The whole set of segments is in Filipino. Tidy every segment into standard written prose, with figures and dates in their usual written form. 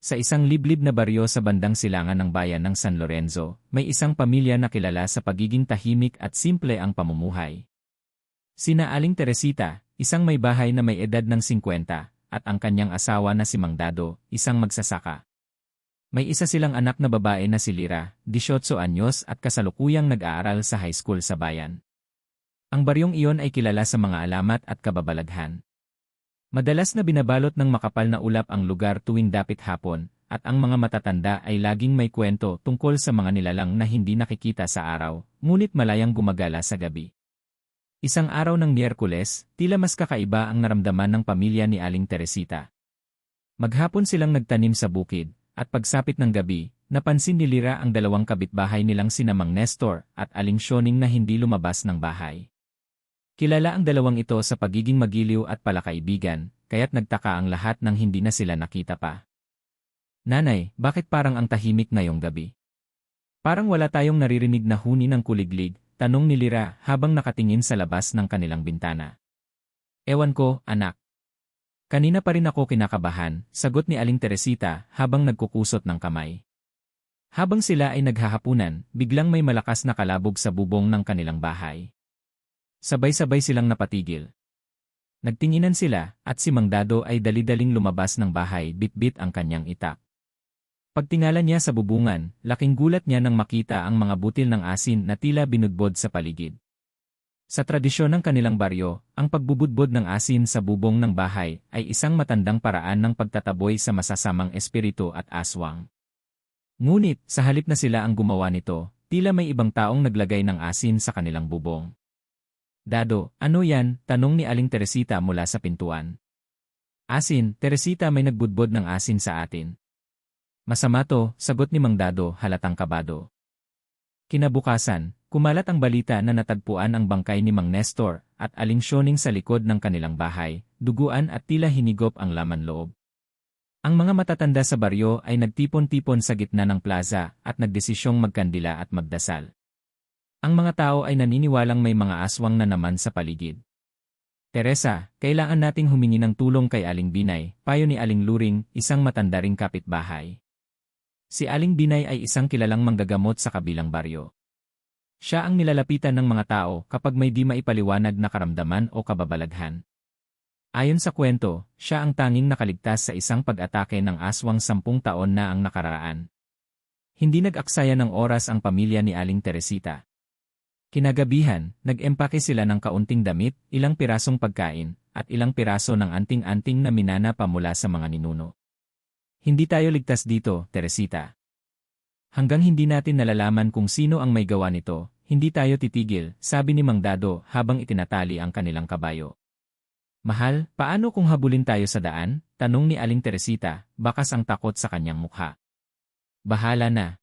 Sa isang liblib na baryo sa bandang silangan ng bayan ng San Lorenzo, may isang pamilya na kilala sa pagiging tahimik at simple ang pamumuhay. Sina Aling Teresita, isang may bahay na may edad ng 50, at ang kanyang asawa na si Mang Dado, isang magsasaka. May isa silang anak na babae na si Lira, 18 anyos at kasalukuyang nag-aaral sa high school sa bayan. Ang baryong iyon ay kilala sa mga alamat at kababalaghan. Madalas na binabalot ng makapal na ulap ang lugar tuwing dapit hapon, at ang mga matatanda ay laging may kwento tungkol sa mga nilalang na hindi nakikita sa araw, ngunit malayang gumagala sa gabi. Isang araw ng Miyerkules, tila mas kakaiba ang naramdaman ng pamilya ni Aling Teresita. Maghapon silang nagtanim sa bukid, at pagsapit ng gabi, napansin ni Lira ang dalawang kapitbahay nilang sina Mang Nestor at Aling Sioning na hindi lumabas ng bahay. Kilala ang dalawang ito sa pagiging magiliw at palakaibigan, kaya't nagtaka ang lahat nang hindi na sila nakita pa. "Nanay, bakit parang ang tahimik ngayong gabi? Parang wala tayong naririnig na huni ng kuliglig," tanong ni Lira habang nakatingin sa labas ng kanilang bintana. "Ewan ko, anak. Kanina pa rin ako kinakabahan," sagot ni Aling Teresita habang nagkukusot ng kamay. Habang sila ay naghahapunan, biglang may malakas na kalabog sa bubong ng kanilang bahay. Sabay-sabay silang napatigil. Nagtinginan sila, at si Mang Dado ay dali-daling lumabas ng bahay bit-bit ang kanyang itak. Pagtingala niya sa bubungan, laking gulat niya nang makita ang mga butil ng asin na tila binudbod sa paligid. Sa tradisyon ng kanilang baryo, ang pagbubudbod ng asin sa bubong ng bahay ay isang matandang paraan ng pagtataboy sa masasamang espiritu at aswang. Ngunit, sa halip na sila ang gumawa nito, tila may ibang taong naglagay ng asin sa kanilang bubong. "Dado, ano yan?" tanong ni Aling Teresita mula sa pintuan. "Asin, Teresita, may nagbudbod ng asin sa atin." "Masama to," sagot ni Mang Dado halatang kabado. Kinabukasan, kumalat ang balita na natagpuan ang bangkay ni Mang Nestor at Aling Sioning sa likod ng kanilang bahay, duguan at tila hinigop ang laman loob. Ang mga matatanda sa baryo ay nagtipon-tipon sa gitna ng plaza at nagdesisyong magkandila at magdasal. Ang mga tao ay naniniwalang may mga aswang na naman sa paligid. "Teresa, kailangan nating humingi ng tulong kay Aling Binay," payo ni Aling Luring, isang matanda ring kapitbahay. Si Aling Binay ay isang kilalang manggagamot sa kabilang baryo. Siya ang nilalapitan ng mga tao kapag may di maipaliwanag na karamdaman o kababalaghan. Ayon sa kwento, siya ang tanging nakaligtas sa isang pag-atake ng aswang 10 taon na ang nakaraan. Hindi nag-aksaya ng oras ang pamilya ni Aling Teresita. Kinagabihan, nag-empake sila ng kaunting damit, ilang pirasong pagkain, at ilang piraso ng anting-anting na minana pa mula sa mga ninuno. "Hindi tayo ligtas dito, Teresita. Hanggang hindi natin nalalaman kung sino ang may gawa nito, hindi tayo titigil," sabi ni Mang Dado habang itinatali ang kanilang kabayo. "Mahal, paano kung habulin tayo sa daan?" tanong ni Aling Teresita, bakas ang takot sa kanyang mukha. "Bahala na.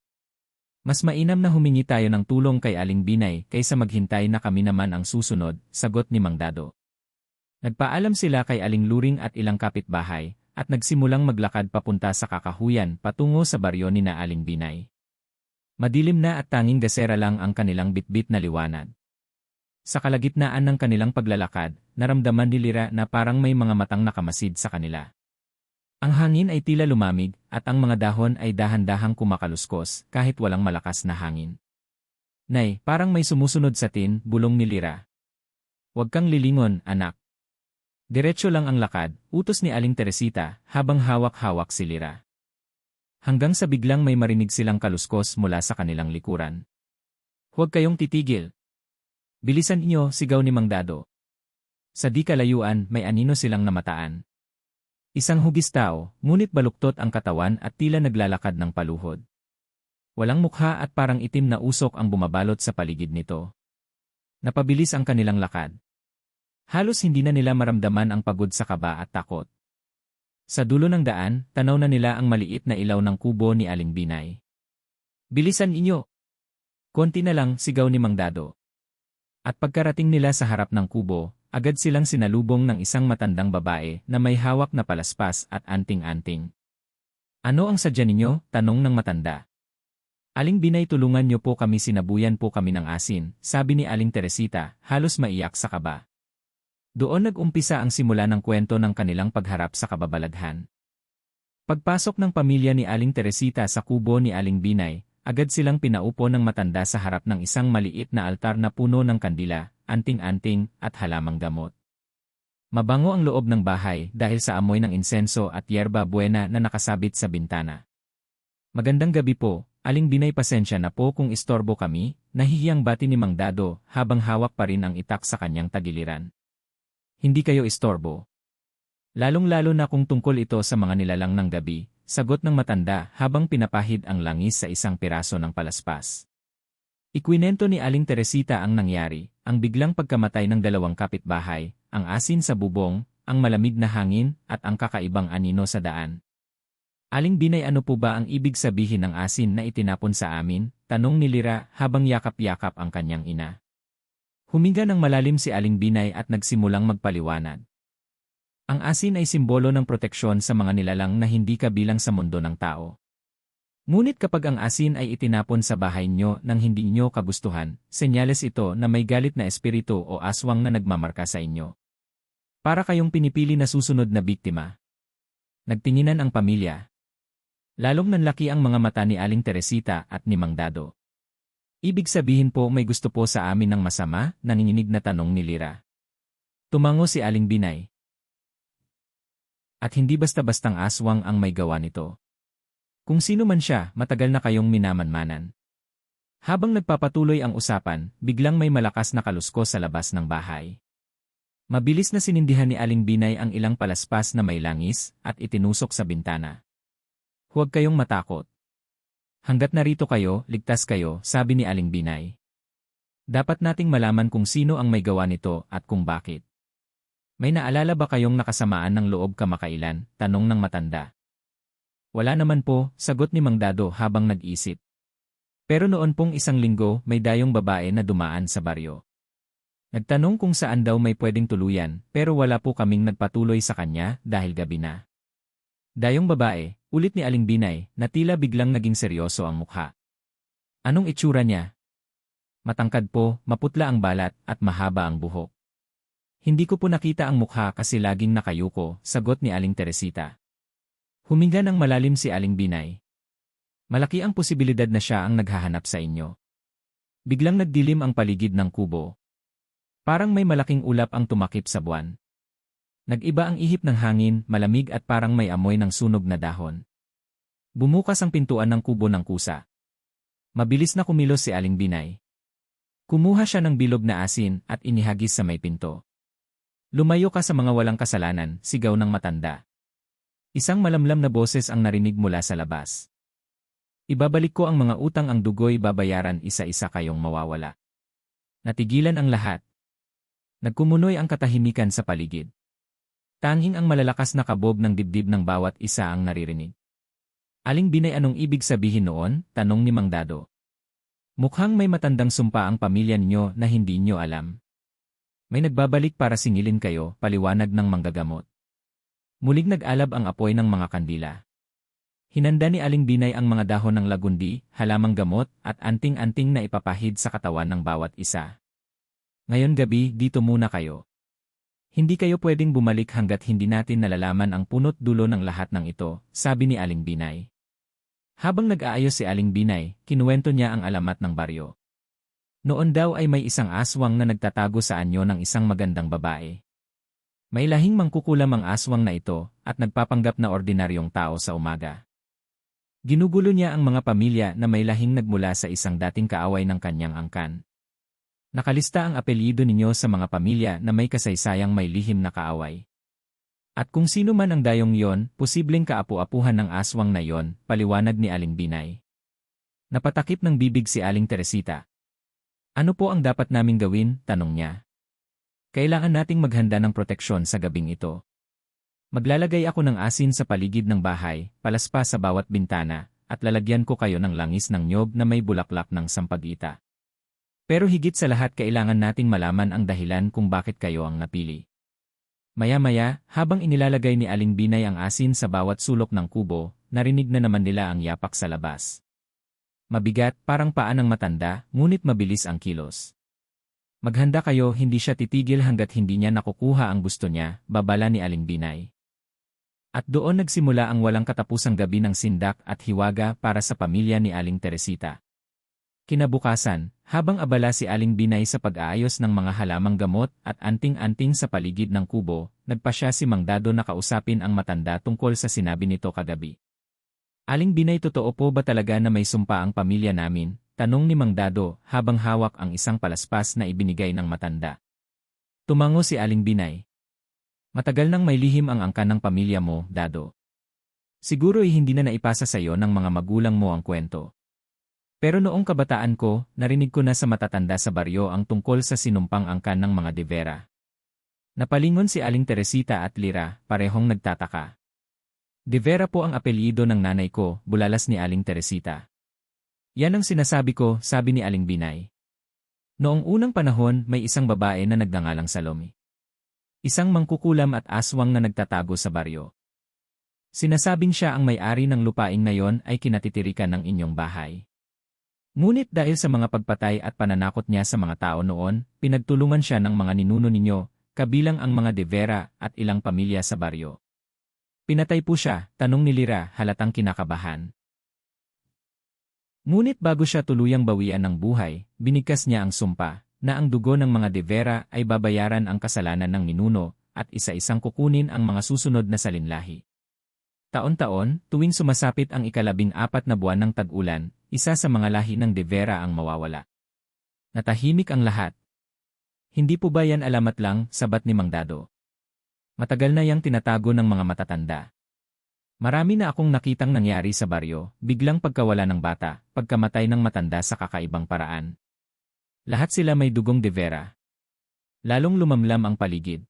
Mas mainam na humingi tayo ng tulong kay Aling Binay kaysa maghintay na kami naman ang susunod," sagot ni Mang Dado. Nagpaalam sila kay Aling Luring at ilang kapitbahay, at nagsimulang maglakad papunta sa kakahuyan patungo sa baryo ni na Aling Binay. Madilim na at tanging gasera lang ang kanilang bitbit na liwanag. Sa kalagitnaan ng kanilang paglalakad, naramdaman ni Lira na parang may mga matang nakamasid sa kanila. Ang hangin ay tila lumamig, at ang mga dahon ay dahan-dahang kumakaluskos kahit walang malakas na hangin. "Nay, parang may sumusunod sa tin," bulong ni Lira. "Huwag kang lilingon, anak. Diretso lang ang lakad," utos ni Aling Teresita habang hawak-hawak si Lira. Hanggang sa biglang may marinig silang kaluskos mula sa kanilang likuran. "Huwag kayong titigil. Bilisan inyo," sigaw ni Mang Dado. Sa di kalayuan, may anino silang namataan. Isang hugis tao, ngunit baluktot ang katawan at tila naglalakad ng paluhod. Walang mukha at parang itim na usok ang bumabalot sa paligid nito. Napabilis ang kanilang lakad. Halos hindi na nila maramdaman ang pagod sa kaba at takot. Sa dulo ng daan, tanaw na nila ang maliit na ilaw ng kubo ni Aling Binay. "Bilisan inyo!" "Konti na lang," sigaw ni Mang Dado. At pagkarating nila sa harap ng kubo, agad silang sinalubong ng isang matandang babae na may hawak na palaspas at anting-anting. "Ano ang sadya ninyo?" tanong ng matanda. "Aling Binay, tulungan niyo po kami, sinabuyan po kami ng asin," sabi ni Aling Teresita, halos maiyak sa kaba. Doon nag-umpisa ang simula ng kwento ng kanilang pagharap sa kababalaghan. Pagpasok ng pamilya ni Aling Teresita sa kubo ni Aling Binay, agad silang pinaupo ng matanda sa harap ng isang maliit na altar na puno ng kandila, anting-anting, at halamang gamot. Mabango ang loob ng bahay dahil sa amoy ng insenso at yerba buena na nakasabit sa bintana. Magandang gabi po, Aling Binay, pasensya na po kung istorbo kami, nahihiyang bati ni Mang Dado habang hawak pa rin ang itak sa kanyang tagiliran. Hindi kayo istorbo. Lalong-lalo na kung tungkol ito sa mga nilalang ng gabi, sagot ng matanda habang pinapahid ang langis sa isang piraso ng palaspas. Ikwinento ni Aling Teresita ang nangyari, ang biglang pagkamatay ng dalawang kapitbahay, ang asin sa bubong, ang malamig na hangin, at ang kakaibang anino sa daan. Aling Binay, ano po ba ang ibig sabihin ng asin na itinapon sa amin? Tanong ni Lira habang yakap-yakap ang kanyang ina. Huminga ng malalim si Aling Binay at nagsimulang magpaliwanag. Ang asin ay simbolo ng proteksyon sa mga nilalang na hindi kabilang sa mundo ng tao. Ngunit kapag ang asin ay itinapon sa bahay nyo nang hindi nyo kagustuhan, senyales ito na may galit na espiritu o aswang na nagmamarka sa inyo. Para kayong pinipili na susunod na biktima. Nagtinginan ang pamilya. Lalong nanlaki ang mga mata ni Aling Teresita at ni Mang Dado. Ibig sabihin po may gusto po sa amin ng masama? Nanginginig na tanong ni Lira. Tumango si Aling Binay. At hindi basta-bastang aswang ang may gawa nito. Kung sino man siya, matagal na kayong minamanmanan. Habang nagpapatuloy ang usapan, biglang may malakas na kaluskos sa labas ng bahay. Mabilis na sinindihan ni Aling Binay ang ilang palaspas na may langis at itinusok sa bintana. Huwag kayong matakot. Hanggat narito kayo, ligtas kayo, sabi ni Aling Binay. Dapat nating malaman kung sino ang may gawa nito at kung bakit. May naalala ba kayong nakasamaan ng loob kamakailan? Tanong ng matanda. Wala naman po, sagot ni Mang Dado habang nag-isip. Pero noon pong isang linggo, may dayong babae na dumaan sa baryo. Nagtanong kung saan daw may pwedeng tuluyan, pero wala po kaming nagpatuloy sa kanya dahil gabi na. Dayong babae, ulit ni Aling Binay, na tila biglang naging seryoso ang mukha. Anong itsura niya? Matangkad po, maputla ang balat, at mahaba ang buhok. Hindi ko po nakita ang mukha kasi laging nakayuko, sagot ni Aling Teresita. Huminga ng malalim si Aling Binay. Malaki ang posibilidad na siya ang naghahanap sa inyo. Biglang nagdilim ang paligid ng kubo. Parang may malaking ulap ang tumakip sa buwan. Nag-iba ang ihip ng hangin, malamig at parang may amoy ng sunog na dahon. Bumukas ang pintuan ng kubo ng kusa. Mabilis na kumilos si Aling Binay. Kumuha siya ng bilog na asin at inihagis sa may pinto. Lumayo ka sa mga walang kasalanan, sigaw ng matanda. Isang malamlam na boses ang narinig mula sa labas. Ibabalik ko ang mga utang, ang dugo'y babayaran, isa-isa kayong mawawala. Natigilan ang lahat. Nagkumunoy ang katahimikan sa paligid. Tanging ang malalakas na kabog ng dibdib ng bawat isa ang naririnig. Aling Binay, anong ibig sabihin noon? Tanong ni Mang Dado. Mukhang may matandang sumpa ang pamilya ninyo na hindi nyo alam. May nagbabalik para singilin kayo, paliwanag ng manggagamot. Muling nag-alab ang apoy ng mga kandila. Hinanda ni Aling Binay ang mga dahon ng lagundi, halamang gamot, at anting-anting na ipapahid sa katawan ng bawat isa. Ngayon gabi, dito muna kayo. Hindi kayo pwedeng bumalik hanggat hindi natin nalalaman ang punot dulo ng lahat ng ito, sabi ni Aling Binay. Habang nag-aayos si Aling Binay, kinuwento niya ang alamat ng baryo. Noon daw ay may isang aswang na nagtatago sa anyo ng isang magandang babae. May lahing mangkukulam ang aswang na ito at nagpapanggap na ordinaryong tao sa umaga. Ginugulo niya ang mga pamilya na may lahing nagmula sa isang dating kaaway ng kanyang angkan. Nakalista ang apelyido ninyo sa mga pamilya na may kasaysayang may lihim na kaaway. At kung sino man ang dayong yon, posibleng kaapu-apuhan ng aswang na yon, paliwanag ni Aling Binay. Napatakip ng bibig si Aling Teresita. Ano po ang dapat naming gawin? Tanong niya. Kailangan nating maghanda ng proteksyon sa gabing ito. Maglalagay ako ng asin sa paligid ng bahay, palaspas sa bawat bintana, at lalagyan ko kayo ng langis ng niyog na may bulaklak ng sampagita. Pero higit sa lahat, kailangan nating malaman ang dahilan kung bakit kayo ang napili. Maya-maya, habang inilalagay ni Aling Binay ang asin sa bawat sulok ng kubo, narinig na naman nila ang yapak sa labas. Mabigat, parang paa ng matanda, ngunit mabilis ang kilos. Maghanda kayo, hindi siya titigil hanggat hindi niya nakukuha ang gusto niya, babala ni Aling Binay. At doon nagsimula ang walang katapusang gabi ng sindak at hiwaga para sa pamilya ni Aling Teresita. Kinabukasan, habang abala si Aling Binay sa pag-aayos ng mga halamang gamot at anting-anting sa paligid ng kubo, nagpasya si Mang Dado na kausapin ang matanda tungkol sa sinabi nito kagabi. Aling Binay, totoo po ba talaga na may sumpa ang pamilya namin? Tanong ni Mang Dado habang hawak ang isang palaspas na ibinigay ng matanda. Tumango si Aling Binay. Matagal nang may lihim ang angkan ng pamilya mo, Dado. Siguro hindi na naipasa sa iyo ng mga magulang mo ang kwento. Pero noong kabataan ko, narinig ko na sa matatanda sa baryo ang tungkol sa sinumpang angkan ng mga De Vera. Napalingon si Aling Teresita at Lira, parehong nagtataka. De Vera po ang apelyido ng nanay ko, bulalas ni Aling Teresita. Yan ang sinasabi ko, sabi ni Aling Binay. Noong unang panahon, may isang babae na nagngangalang Salome. Isang mangkukulam at aswang na nagtatago sa baryo. Sinasabing siya ang may-ari ng lupaing na yon ay kinatitirikan ng inyong bahay. Ngunit dahil sa mga pagpatay at pananakot niya sa mga tao noon, pinagtulungan siya ng mga ninuno ninyo, kabilang ang mga De Vera at ilang pamilya sa baryo. Pinatay po siya, tanong ni Lira, halatang kinakabahan. Ngunit bago siya tuluyang bawian ng buhay, binigkas niya ang sumpa, na ang dugo ng mga De Vera ay babayaran ang kasalanan ng ninuno at isa-isang kukunin ang mga susunod na salinlahi. Taon-taon, tuwing sumasapit ang ika-14 na buwan ng tag-ulan, isa sa mga lahi ng De Vera ang mawawala. Natahimik ang lahat. Hindi po ba yan alamat lang, sabat ni Mang Dado? Matagal na yang tinatago ng mga matatanda. Marami na akong nakitang nangyari sa baryo, biglang pagkawala ng bata, pagkamatay ng matanda sa kakaibang paraan. Lahat sila may dugong De Vera. Lalong lumamlam ang paligid.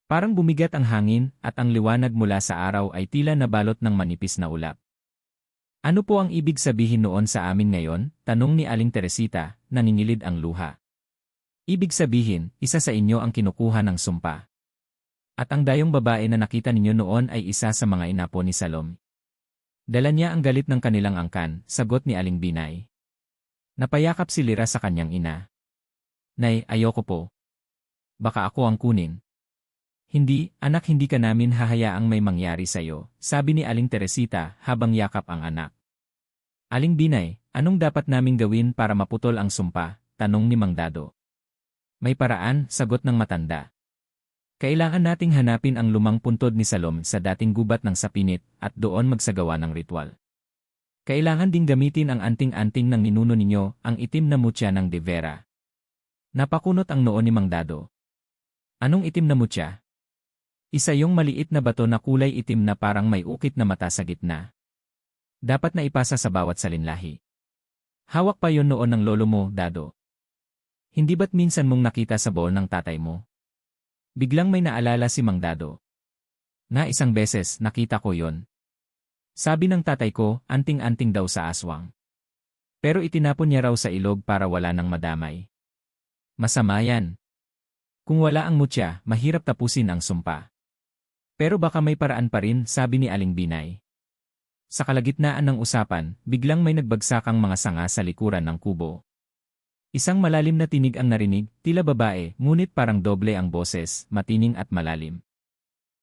Parang bumigat ang hangin at ang liwanag mula sa araw ay tila nabalot ng manipis na ulap. Ano po ang ibig sabihin noon sa amin ngayon? Tanong ni Aling Teresita, naningilid ang luha. Ibig sabihin, isa sa inyo ang kinukuha ng sumpa. At ang dayong babae na nakita ninyo noon ay isa sa mga inapo ni Salome. Dala niya ang galit ng kanilang angkan, sagot ni Aling Binay. Napayakap si Lira sa kanyang ina. Nay, ayoko po. Baka ako ang kunin. Hindi, anak, hindi ka namin hahayaang may mangyari sa'yo, sabi ni Aling Teresita habang yakap ang anak. Aling Binay, anong dapat naming gawin para maputol ang sumpa? Tanong ni Mang Dado. May paraan, sagot ng matanda. Kailangan nating hanapin ang lumang puntod ni Salome sa dating gubat ng sapinit at doon magsagawa ng ritual. Kailangan ding gamitin ang anting-anting ng ninuno ninyo, ang itim na mutya ng De Vera. Napakunot ang noo ni Mang Dado. Anong itim na mutya? Isa yung maliit na bato na kulay itim na parang may ukit na mata sa gitna. Dapat na ipasa sa bawat salinlahi. Hawak pa yon noon ng lolo mo, Dado. Hindi ba't minsan mong nakita sa bowl ng tatay mo? Biglang may naalala si Mang Dado. Na isang beses, nakita ko yon. Sabi ng tatay ko, anting-anting daw sa aswang. Pero itinapon niya raw sa ilog para wala nang madamay. Masama yan. Kung wala ang mutya, mahirap tapusin ang sumpa. Pero baka may paraan pa rin, sabi ni Aling Binay. Sa kalagitnaan ng usapan, biglang may nagbagsakang mga sanga sa likuran ng kubo. Isang malalim na tinig ang narinig, tila babae, ngunit parang doble ang boses, matining at malalim.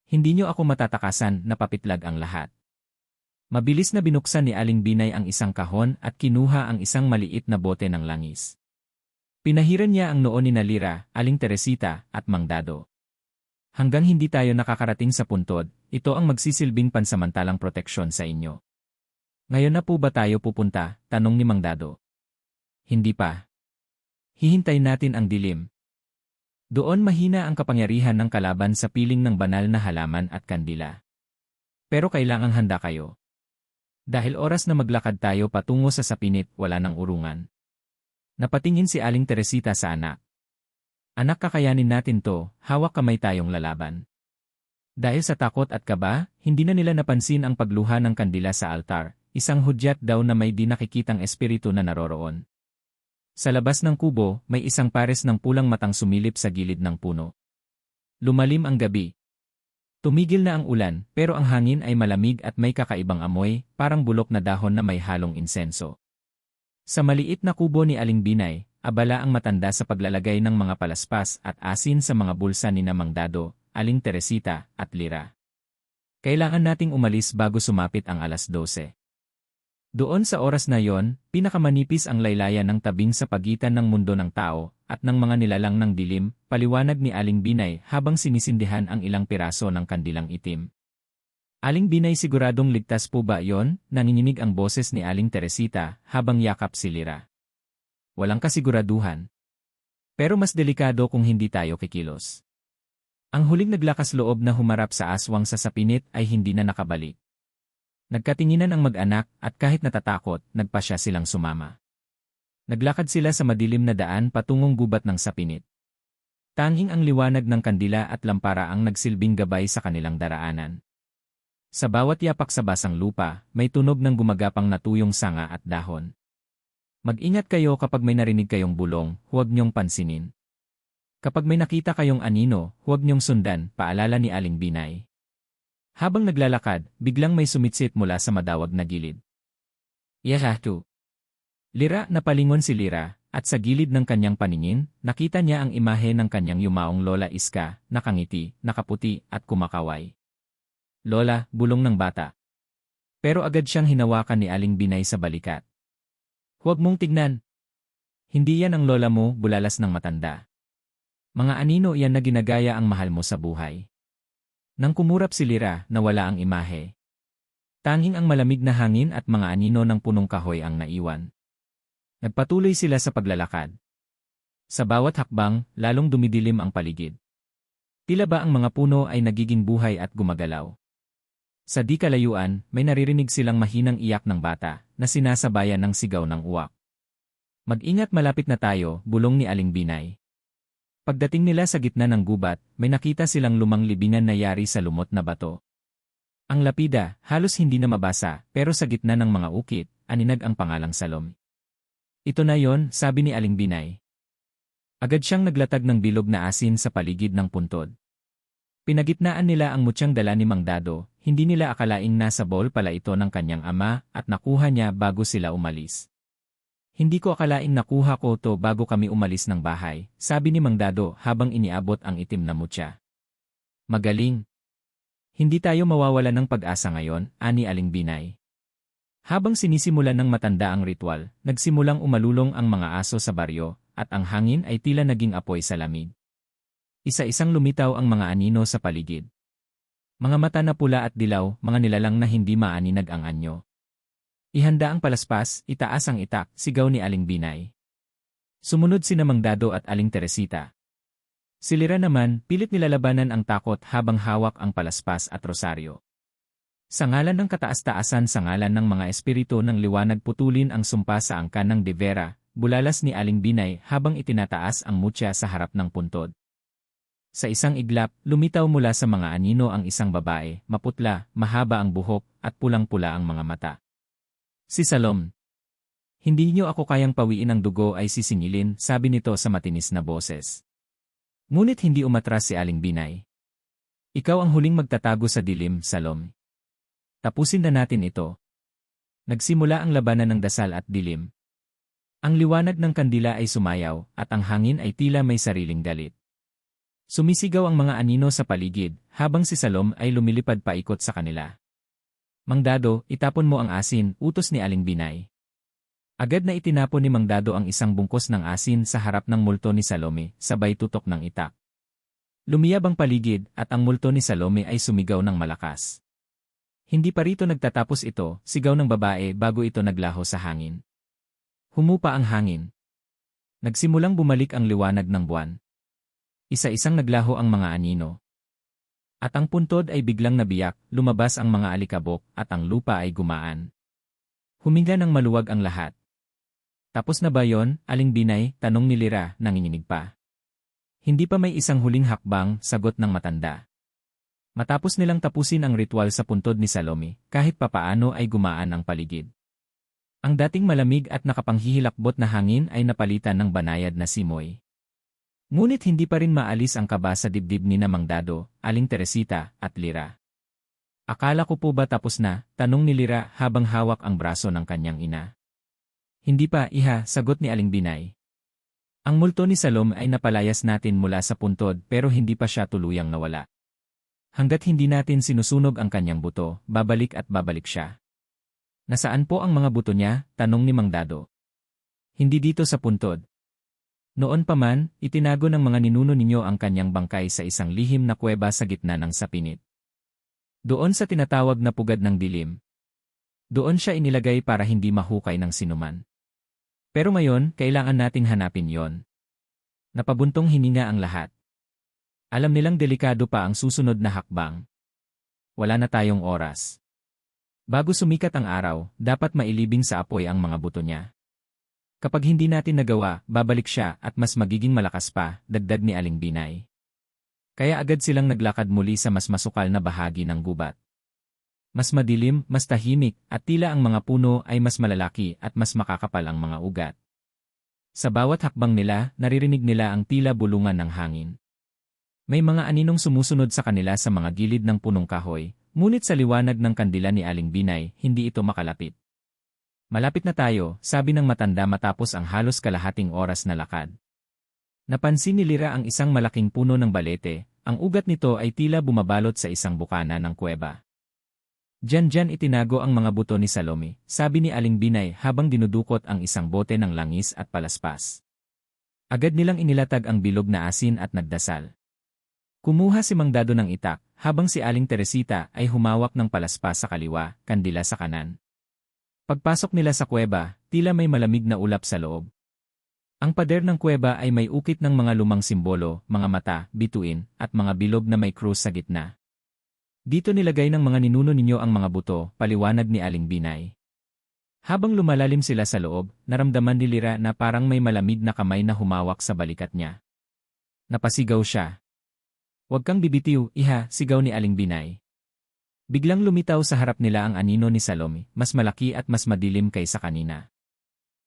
Hindi niyo ako matatakasan, napapitlag ang lahat. Mabilis na binuksan ni Aling Binay ang isang kahon at kinuha ang isang maliit na bote ng langis. Pinahiran niya ang noo ni Lira, Aling Teresita, at Mang Dado. Hanggang hindi tayo nakakarating sa puntod, ito ang magsisilbing pansamantalang proteksyon sa inyo. Ngayon na po ba tayo pupunta? Tanong ni Mang Dado. Hindi pa. Hihintay natin ang dilim. Doon mahina ang kapangyarihan ng kalaban sa piling ng banal na halaman at kandila. Pero kailangang handa kayo. Dahil oras na maglakad tayo patungo sa sapinit, wala ng urungan. Napatingin si Aling Teresita sa anak. Anak, kakayanin natin to, hawak kamay tayong lalaban. Dahil sa takot at kaba, hindi na nila napansin ang pagluha ng kandila sa altar, isang hudyat daw na may di nakikitang espiritu na naroroon. Sa labas ng kubo, may isang pares ng pulang matang sumilip sa gilid ng puno. Lumalim ang gabi. Tumigil na ang ulan, pero ang hangin ay malamig at may kakaibang amoy, parang bulok na dahon na may halong insenso. Sa maliit na kubo ni Aling Binay, abala ang matanda sa paglalagay ng mga palaspas at asin sa mga bulsa ni Mang Dado, Aling Teresita, at Lira. Kailangan nating umalis bago sumapit ang 12:00. Doon sa oras na yon, pinakamanipis ang laylayan ng tabing sa pagitan ng mundo ng tao at ng mga nilalang ng dilim, paliwanag ni Aling Binay habang sinisindihan ang ilang piraso ng kandilang itim. Aling Binay, siguradong ligtas po ba yon? Nanginginig ang boses ni Aling Teresita habang yakap si Lira. Walang kasiguraduhan. Pero mas delikado kung hindi tayo kikilos. Ang huling naglakas loob na humarap sa aswang sa sapinit ay hindi na nakabalik. Nagkatinginan ang mag-anak at kahit natatakot, nagpasya silang sumama. Naglakad sila sa madilim na daan patungong gubat ng sapinit. Tanging ang liwanag ng kandila at lampara ang nagsilbing gabay sa kanilang daraanan. Sa bawat yapak sa basang lupa, may tunog ng gumagapang na tuyong sanga at dahon. Mag-ingat kayo kapag may narinig kayong bulong, huwag niyong pansinin. Kapag may nakita kayong anino, huwag niyong sundan, paalala ni Aling Binay. Habang naglalakad, biglang may sumitsit mula sa madawag na gilid. Yahatu! Lira, napalingon si Lira, at sa gilid ng kanyang paningin, nakita niya ang imahe ng kanyang yumaong Lola Iska, nakangiti, nakaputi, at kumakaway. Lola, bulong ng bata. Pero agad siyang hinawakan ni Aling Binay sa balikat. Huwag mong tignan. Hindi yan ang lola mo, bulalas ng matanda. Mga anino yan na ginagaya ang mahal mo sa buhay. Nang kumurap si Lira, nawala ang imahe. Tanging ang malamig na hangin at mga anino ng punong kahoy ang naiwan. Nagpatuloy sila sa paglalakad. Sa bawat hakbang, lalong dumidilim ang paligid. Tila ba ang mga puno ay nagiging buhay at gumagalaw. Sa di kalayuan, may naririnig silang mahinang iyak ng bata na sinasabayan ng sigaw ng uwak. Mag-ingat, malapit na tayo, bulong ni Aling Binay. Pagdating nila sa gitna ng gubat, may nakita silang lumang libingan na yari sa lumot na bato. Ang lapida, halos hindi na mabasa, pero sa gitna ng mga ukit, aninag ang pangalang Salome. Ito na yon, sabi ni Aling Binay. Agad siyang naglatag ng bilog na asin sa paligid ng puntod. Pinagitnaan nila ang mutyang dala ni Mang Dado, hindi nila akalaing nasa bowl pala ito ng kanyang ama at nakuha niya bago sila umalis. Hindi ko akalaing nakuha ko to bago kami umalis ng bahay, sabi ni Mang Dado habang iniabot ang itim na mutya. Magaling. Hindi tayo mawawala ng pag-asa ngayon, ani Aling Binay. Habang sinisimulan ng matanda ang ritual, nagsimulang umalulong ang mga aso sa baryo, at ang hangin ay tila naging apoy sa lamig. Isa-isang lumitaw ang mga anino sa paligid. Mga mata na pula at dilaw, mga nilalang na hindi maaninag ang anyo. Ihanda ang palaspas, itaas ang itak, sigaw ni Aling Binay. Sumunod sina Mang Dado at Aling Teresita. Si Lira naman, pilit nilalabanan ang takot habang hawak ang palaspas at rosaryo. Sa ngalan ng kataas-taasan, sa ngalan ng mga espiritu ng liwanag, putulin ang sumpa sa angkan ng De Vera, bulalas ni Aling Binay habang itinataas ang mutya sa harap ng puntod. Sa isang iglap, lumitaw mula sa mga anino ang isang babae, maputla, mahaba ang buhok, at pulang-pula ang mga mata. Si Salome. Hindi niyo ako kayang pawiin ng dugo ay sisingilin, sabi nito sa matinis na boses. Ngunit hindi umatras si Aling Binay. Ikaw ang huling magtatago sa dilim, Salome. Tapusin na natin ito. Nagsimula ang labanan ng dasal at dilim. Ang liwanag ng kandila ay sumayaw, at ang hangin ay tila may sariling galit. Sumisigaw ang mga anino sa paligid, habang si Salome ay lumilipad paikot sa kanila. Mang Dado, itapon mo ang asin, utos ni Aling Binay. Agad na itinapon ni Mang Dado ang isang bungkos ng asin sa harap ng multo ni Salome, sabay tutok ng itak. Lumiyab ang paligid, at ang multo ni Salome ay sumigaw ng malakas. Hindi pa rito nagtatapos ito, sigaw ng babae bago ito naglaho sa hangin. Humupa ang hangin. Nagsimulang bumalik ang liwanag ng buwan. Isa-isang naglaho ang mga anino. At ang puntod ay biglang nabiyak, lumabas ang mga alikabok, at ang lupa ay gumaan. Huminga ng maluwag ang lahat. Tapos na ba yon, Aling Binay? Tanong ni Lira, nanginginig pa. Hindi pa, may isang huling hakbang, sagot ng matanda. Matapos nilang tapusin ang ritual sa puntod ni Salome, kahit papaano ay gumaan ang paligid. Ang dating malamig at nakapanghihilakbot na hangin ay napalitan ng banayad na simoy. Ngunit hindi pa rin maalis ang kaba sa dibdib ni Mang Dado, Aling Teresita, at Lira. Akala ko po ba tapos na? Tanong ni Lira habang hawak ang braso ng kanyang ina. Hindi pa, iha, sagot ni Aling Binay. Ang multo ni Salome ay napalayas natin mula sa puntod pero hindi pa siya tuluyang nawala. Hanggat hindi natin sinusunog ang kanyang buto, babalik at babalik siya. Nasaan po ang mga buto niya? Tanong ni Mang Dado. Hindi dito sa puntod. Noon pa man, itinago ng mga ninuno ninyo ang kanyang bangkay sa isang lihim na kuweba sa gitna ng sapinit. Doon sa tinatawag na pugad ng dilim. Doon siya inilagay para hindi mahukay ng sinuman. Pero ngayon, kailangan nating hanapin yon. Napabuntong hininga ang lahat. Alam nilang delikado pa ang susunod na hakbang. Wala na tayong oras. Bago sumikat ang araw, dapat mailibing sa apoy ang mga buto niya. Kapag hindi natin nagawa, babalik siya at mas magiging malakas pa, dagdag ni Aling Binay. Kaya agad silang naglakad muli sa mas masukal na bahagi ng gubat. Mas madilim, mas tahimik, at tila ang mga puno ay mas malalaki at mas makakapal ang mga ugat. Sa bawat hakbang nila, naririnig nila ang tila bulungan ng hangin. May mga aninong sumusunod sa kanila sa mga gilid ng punong kahoy, ngunit sa liwanag ng kandila ni Aling Binay, hindi ito makalapit. Malapit na tayo, sabi ng matanda matapos ang halos kalahating oras na lakad. Napansin ni Lira ang isang malaking puno ng balete, ang ugat nito ay tila bumabalot sa isang bukana ng kuweba. Diyan itinago ang mga buto ni Salome, sabi ni Aling Binay habang dinudukot ang isang bote ng langis at palaspas. Agad nilang inilatag ang bilog na asin at nagdasal. Kumuha si Mang Dado ng itak, habang si Aling Teresita ay humawak ng palaspas sa kaliwa, kandila sa kanan. Pagpasok nila sa kuweba, tila may malamig na ulap sa loob. Ang pader ng kuweba ay may ukit ng mga lumang simbolo, mga mata, bituin, at mga bilog na may krus sa gitna. Dito nilagay ng mga ninuno ninyo ang mga buto, paliwanag ni Aling Binay. Habang lumalalim sila sa loob, naramdaman ni Lira na parang may malamig na kamay na humawak sa balikat niya. Napasigaw siya. "Huwag kang bibitiw, iha," sigaw ni Aling Binay. Biglang lumitaw sa harap nila ang anino ni Salome, mas malaki at mas madilim kaysa kanina.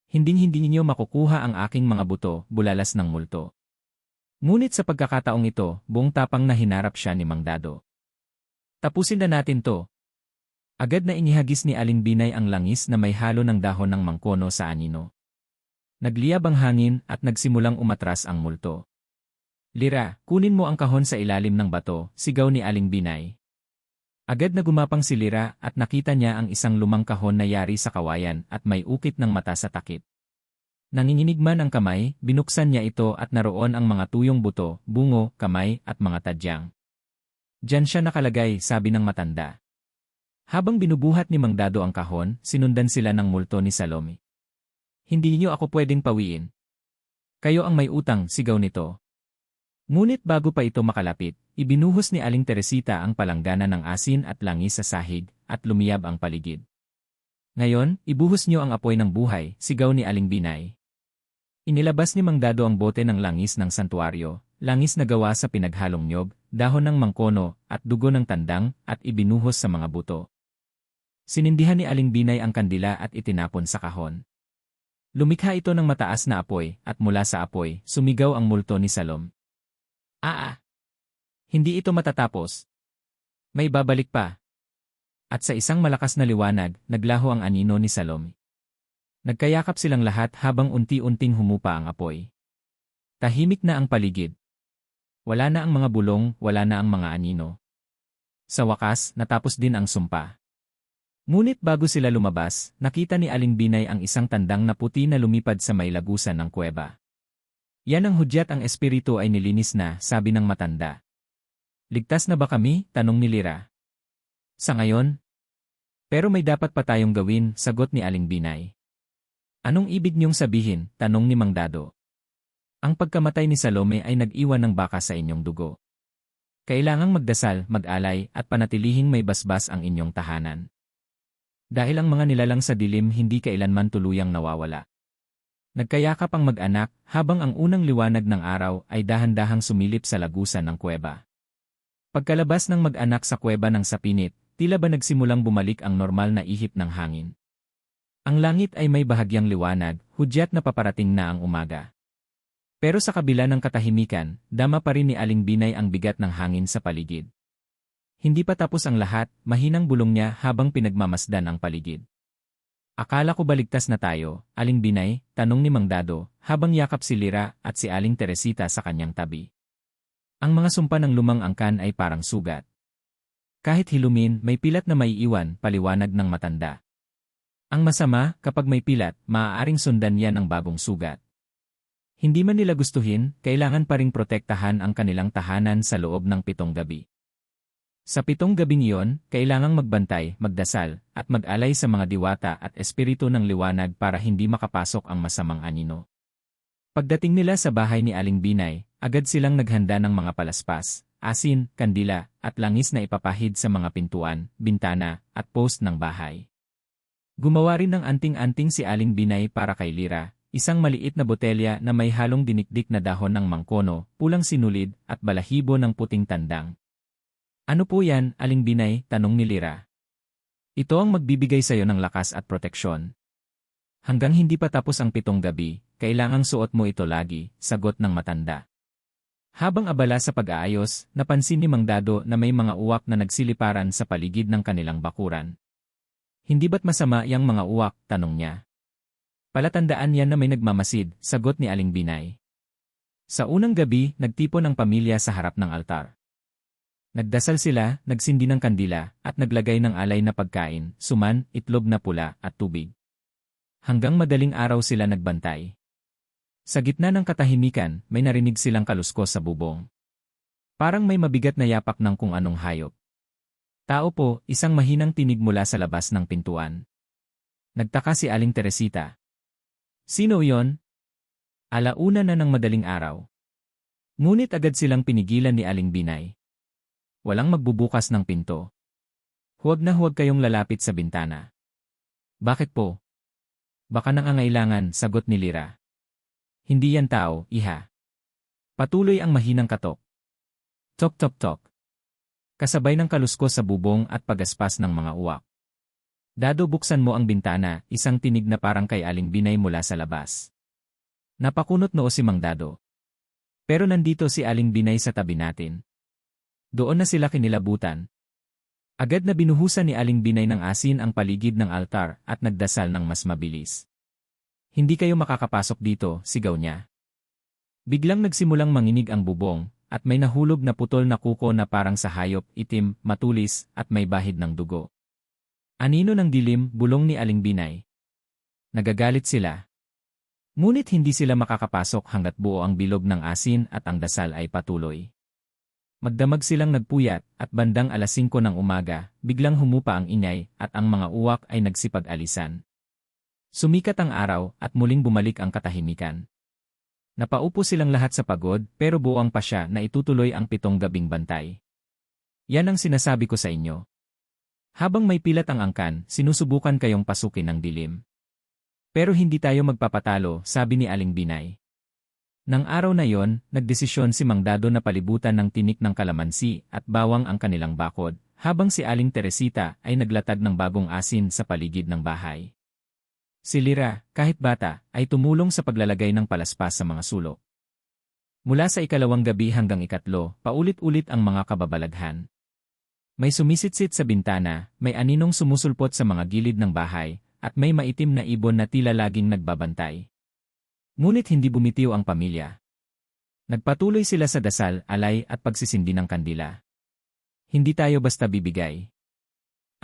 "Hinding-hindi ninyo makukuha ang aking mga buto," bulalas ng multo. Ngunit sa pagkakataong ito, buong tapang na hinarap siya ni Mang Dado. "Tapusin na natin to." Agad na inihagis ni Aling Binay ang langis na may halo ng dahon ng mangkono sa anino. Nagliyab ang hangin at nagsimulang umatras ang multo. "Lira, kunin mo ang kahon sa ilalim ng bato," sigaw ni Aling Binay. Agad na gumapang si Lira at nakita niya ang isang lumang kahon na yari sa kawayan at may ukit ng mata sa takip. Nanginginig man ang kamay, binuksan niya ito at naroon ang mga tuyong buto, bungo, kamay at mga tadyang. "Diyan siya nakalagay," sabi ng matanda. Habang binubuhat ni Mang Dado ang kahon, sinundan sila ng multo ni Salome. "Hindi niyo ako pwedeng pawiin. Kayo ang may utang," sigaw nito. Ngunit bago pa ito makalapit, ibinuhos ni Aling Teresita ang palanggana ng asin at langis sa sahig, at lumiyab ang paligid. "Ngayon, ibuhos niyo ang apoy ng buhay," sigaw ni Aling Binay. Inilabas ni Mang Dado ang bote ng langis ng santuaryo, langis na gawa sa pinaghalong niyog, dahon ng mangkono, at dugo ng tandang, at ibinuhos sa mga buto. Sinindihan ni Aling Binay ang kandila at itinapon sa kahon. Lumikha ito ng mataas na apoy, at mula sa apoy, sumigaw ang multo ni Salome. Hindi ito matatapos. May babalik pa." At sa isang malakas na liwanag, naglaho ang anino ni Salome. Nagkayakap silang lahat habang unti-unting humupa ang apoy. Tahimik na ang paligid. Wala na ang mga bulong, wala na ang mga anino. Sa wakas, natapos din ang sumpa. Ngunit bago sila lumabas, nakita ni Aling Binay ang isang tandang na puti na lumipad sa may lagusan ng kuweba. "Yan ang hudyat, ang espiritu ay nilinis na," sabi ng matanda. "Ligtas na ba kami?" tanong ni Lira. "Sa ngayon? Pero may dapat pa tayong gawin," sagot ni Aling Binay. "Anong ibig niyong sabihin?" tanong ni Mang Dado. "Ang pagkamatay ni Salome ay nag-iwan ng baka sa inyong dugo. Kailangang magdasal, mag-alay, at panatilihing may basbas ang inyong tahanan. Dahil ang mga nilalang sa dilim hindi kailanman tuluyang nawawala." Nagkayakap ang mag-anak habang ang unang liwanag ng araw ay dahan-dahang sumilip sa lagusan ng kuweba. Pagkalabas ng mag-anak sa kuweba ng sapinit, tila ba nagsimulang bumalik ang normal na ihip ng hangin. Ang langit ay may bahagyang liwanag, hudyat na paparating na ang umaga. Pero sa kabila ng katahimikan, dama pa rin ni Aling Binay ang bigat ng hangin sa paligid. Hindi pa tapos ang lahat, mahinang bulong niya habang pinagmamasdan ang paligid. "Akala ko baligtas na tayo, Aling Binay?" tanong ni Mang Dado, habang yakap si Lira at si Aling Teresita sa kanyang tabi. Ang mga sumpa ng lumang angkan ay parang sugat. Kahit hilumin, may pilat na maiiwan, paliwanag ng matanda. Ang masama, kapag may pilat, maaaring sundan yan ng bagong sugat. Hindi man nila gustuhin, kailangan pa ring protektahan ang kanilang tahanan sa loob ng 7 gabi. Sa 7 gabing iyon, kailangang magbantay, magdasal, at mag-alay sa mga diwata at espiritu ng liwanag para hindi makapasok ang masamang anino. Pagdating nila sa bahay ni Aling Binay, agad silang naghanda ng mga palaspas, asin, kandila, at langis na ipapahid sa mga pintuan, bintana, at post ng bahay. Gumawa rin ng anting-anting si Aling Binay para kay Lira, isang maliit na botelya na may halong dinikdik na dahon ng mangkono, pulang sinulid, at balahibo ng puting tandang. Ano po yan, Aling Binay? Tanong ni Lira. Ito ang magbibigay sa'yo ng lakas at proteksyon. Hanggang hindi pa tapos ang 7 gabi, kailangang suot mo ito lagi, sagot ng matanda. Habang abala sa pag-aayos, napansin ni Mang Dado na may mga uwak na nagsiliparan sa paligid ng kanilang bakuran. Hindi ba't masama yang mga uwak? Tanong niya. Palatandaan yan na may nagmamasid, sagot ni Aling Binay. Sa unang gabi, nagtipon ang pamilya sa harap ng altar. Nagdasal sila, nagsindi ng kandila, at naglagay ng alay na pagkain, suman, itlog na pula, at tubig. Hanggang madaling araw sila nagbantay. Sa gitna ng katahimikan, may narinig silang kaluskos sa bubong. Parang may mabigat na yapak ng kung anong hayop. Tao po, isang mahinang tinig mula sa labas ng pintuan. Nagtaka si Aling Teresita. Sino iyon? 1:00 na ng madaling araw. Ngunit agad silang pinigilan ni Aling Binay. Walang magbubukas ng pinto. Huwag na huwag kayong lalapit sa bintana. Bakit po? Baka nangangailangan, sagot ni Lira. Hindi yan tao, iha. Patuloy ang mahinang katok. Tok tok tok. Kasabay ng kaluskos sa bubong at pagaspas ng mga uwak. Dado, buksan mo ang bintana, isang tinig na parang kay Aling Binay mula sa labas. Napakunot noo si Mang Dado. Pero nandito si Aling Binay sa tabi natin. Doon na sila kinilabutan. Agad na binuhusan ni Aling Binay ng asin ang paligid ng altar at nagdasal ng mas mabilis. Hindi kayo makakapasok dito, sigaw niya. Biglang nagsimulang manginig ang bubong, at may nahulog na putol na kuko na parang sa hayop, itim, matulis, at may bahid ng dugo. Anino ng dilim, bulong ni Aling Binay. Nagagalit sila. Ngunit hindi sila makakapasok hanggat buo ang bilog ng asin at ang dasal ay patuloy. Magdamag silang nagpuyat at bandang 5:00 ng umaga, biglang humupa ang ingay at ang mga uwak ay nagsipag-alisan. Sumikat ang araw at muling bumalik ang katahimikan. Napaupo silang lahat sa pagod pero buo ang pasya na itutuloy ang 7 gabing bantay. Yan ang sinasabi ko sa inyo. Habang may pilat ang angkan, sinusubukan kayong pasukin ng dilim. Pero hindi tayo magpapatalo, sabi ni Aling Binay. Nang araw na yon, nagdesisyon si Mang Dado na palibutan ng tinik ng kalamansi at bawang ang kanilang bakod, habang si Aling Teresita ay naglatag ng bagong asin sa paligid ng bahay. Si Lira, kahit bata, ay tumulong sa paglalagay ng palaspas sa mga sulok. Mula sa 2 gabi hanggang 3, paulit-ulit ang mga kababalaghan. May sumisitsit sa bintana, may aninong sumusulpot sa mga gilid ng bahay, at may maitim na ibon na tila laging nagbabantay. Ngunit hindi bumitiw ang pamilya. Nagpatuloy sila sa dasal, alay at pagsisindi ng kandila. Hindi tayo basta bibigay.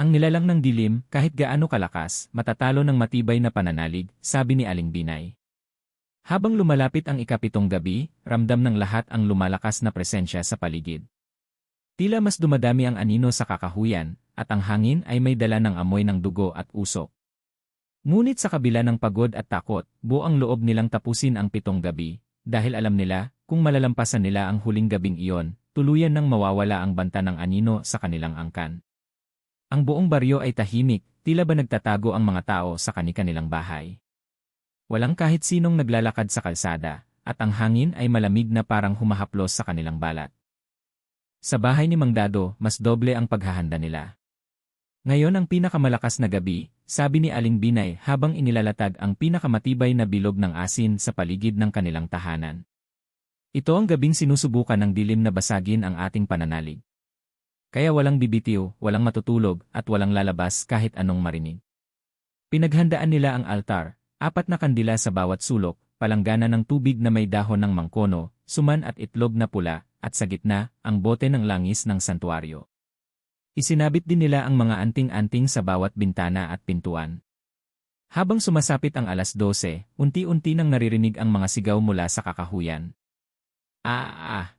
Ang nilalang ng dilim, kahit gaano kalakas, matatalo ng matibay na pananalig, sabi ni Aling Binay. Habang lumalapit ang 7 gabi, ramdam ng lahat ang lumalakas na presensya sa paligid. Tila mas dumadami ang anino sa kakahuyan, at ang hangin ay may dala ng amoy ng dugo at usok. Ngunit sa kabila ng pagod at takot, buo ang loob nilang tapusin ang 7 gabi, dahil alam nila, kung malalampasan nila ang huling gabing iyon, tuluyan nang mawawala ang banta ng anino sa kanilang angkan. Ang buong baryo ay tahimik, tila ba nagtatago ang mga tao sa kani-kanilang bahay. Walang kahit sinong naglalakad sa kalsada, at ang hangin ay malamig na parang humahaplos sa kanilang balat. Sa bahay ni Mang Dado, mas doble ang paghahanda nila. Ngayon ang pinakamalakas na gabi, sabi ni Aling Binay habang inilalatag ang pinakamatibay na bilog ng asin sa paligid ng kanilang tahanan. Ito ang gabing sinusubukan ng dilim na basagin ang ating pananalig. Kaya walang bibitiw, walang matutulog, at walang lalabas kahit anong marinig. Pinaghandaan nila ang altar, 4 na kandila sa bawat sulok, palanggana ng tubig na may dahon ng mangkono, suman at itlog na pula, at sa gitna, ang bote ng langis ng santuaryo. Isinabit din nila ang mga anting-anting sa bawat bintana at pintuan. Habang sumasapit ang 12:00, unti-unti nang naririnig ang mga sigaw mula sa kakahuyan.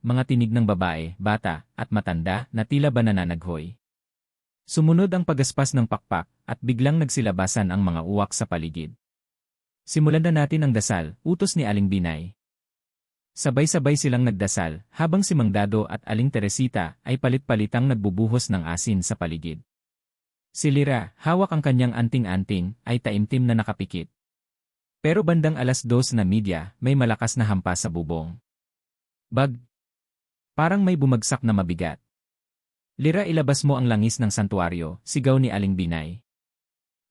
Mga tinig ng babae, bata, at matanda na tila ba nananaghoy. Sumunod ang pagaspas ng pakpak at biglang nagsilabasan ang mga uwak sa paligid. Simulan na natin ang dasal, utos ni Aling Binay. Sabay-sabay silang nagdasal habang si Mang Dado at Aling Teresita ay palit-palitang nagbubuhos ng asin sa paligid. Si Lira, hawak ang kanyang anting-anting, ay taimtim na nakapikit. Pero bandang 2:00 na media, may malakas na hampas sa bubong. Bag! Parang may bumagsak na mabigat. Lira, ilabas mo ang langis ng santuaryo, sigaw ni Aling Binay.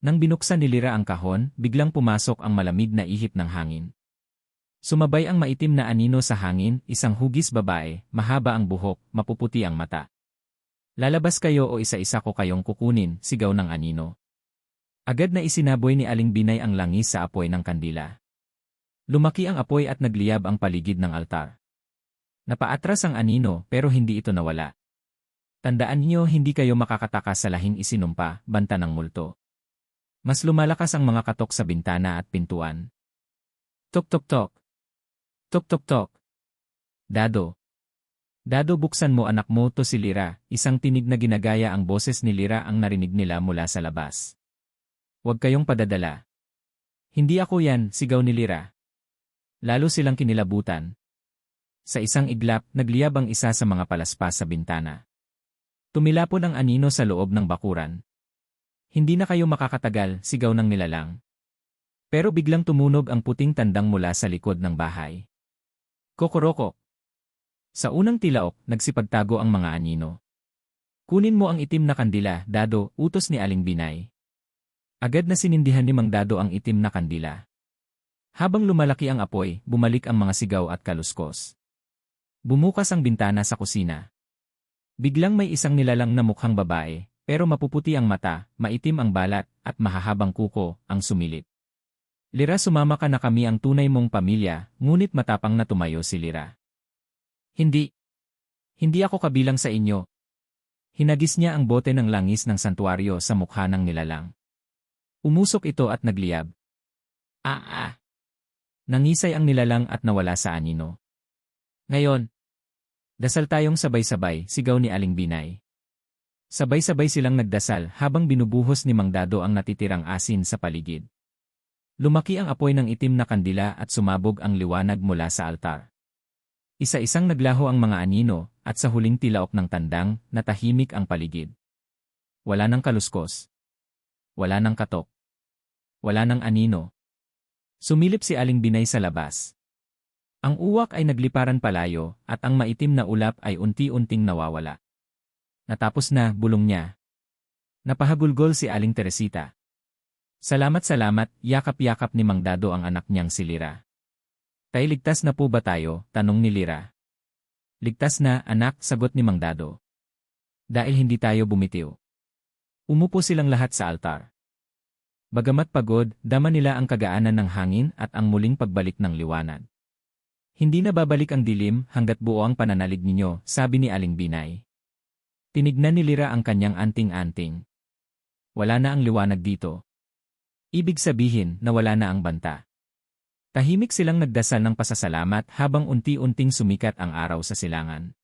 Nang binuksan ni Lira ang kahon, biglang pumasok ang malamig na ihip ng hangin. Sumabay ang maitim na anino sa hangin, isang hugis babae, mahaba ang buhok, mapuputi ang mata. Lalabas kayo o isa-isa ko kayong kukunin, sigaw ng anino. Agad na isinaboy ni Aling Binay ang langis sa apoy ng kandila. Lumaki ang apoy at nagliyab ang paligid ng altar. Napaatras ang anino pero hindi ito nawala. Tandaan niyo, hindi kayo makakatakas sa lahing isinumpa, banta ng multo. Mas lumalakas ang mga katok sa bintana at pintuan. Tok-tok-tok. Tok-tok-tok. Dado. Dado, buksan mo anak mo, to si Lira. Isang tinig na ginagaya ang boses ni Lira ang narinig nila mula sa labas. Huwag kayong padadala. Hindi ako yan, sigaw ni Lira. Lalo silang kinilabutan. Sa isang iglap, nagliyab ang isa sa mga palaspas sa bintana. Tumilapon ang anino sa loob ng bakuran. Hindi na kayo makakatagal, sigaw ng nilalang. Pero biglang tumunog ang puting tandang mula sa likod ng bahay. Kokoroko. Sa unang tilaok, nagsipagtago ang mga anino. Kunin mo ang itim na kandila, Dado, utos ni Aling Binay. Agad na sinindihan ni Mang Dado ang itim na kandila. Habang lumalaki ang apoy, bumalik ang mga sigaw at kaluskos. Bumukas ang bintana sa kusina. Biglang may isang nilalang na mukhang babae, pero mapuputi ang mata, maitim ang balat, at mahahabang kuko, ang sumilip. Lira, sumama ka na, kami ang tunay mong pamilya, ngunit matapang na tumayo si Lira. Hindi. Hindi ako kabilang sa inyo. Hinagis niya ang bote ng langis ng santuaryo sa mukha ng nilalang. Umusok ito at nagliyab. Nangisay ang nilalang at nawala sa anino. Ngayon, dasal tayong sabay-sabay, sigaw ni Aling Binay. Sabay-sabay silang nagdasal habang binubuhos ni Mang Dado ang natitirang asin sa paligid. Lumaki ang apoy ng itim na kandila at sumabog ang liwanag mula sa altar. Isa-isang naglaho ang mga anino, at sa huling tilaok ng tandang, natahimik ang paligid. Wala nang kaluskos. Wala nang katok. Wala nang anino. Sumilip si Aling Binay sa labas. Ang uwak ay nagliparan palayo, at ang maitim na ulap ay unti-unting nawawala. Natapos na, bulong niya. Napahagulgol si Aling Teresita. Salamat, yakap-yakap ni Mang Dado ang anak niyang si Lira. Tay, ligtas na po ba tayo? Tanong ni Lira. Ligtas na, anak, sagot ni Mang Dado. Dahil hindi tayo bumitiw. Umupo silang lahat sa altar. Bagamat pagod, dama nila ang kagaanan ng hangin at ang muling pagbalik ng liwanag. Hindi na babalik ang dilim hanggat buo ang pananalig ninyo, sabi ni Aling Binay. Tinignan ni Lira ang kanyang anting-anting. Wala na ang liwanag dito. Ibig sabihin na wala na ang banta. Tahimik silang nagdasal ng pasasalamat habang unti-unting sumikat ang araw sa silangan.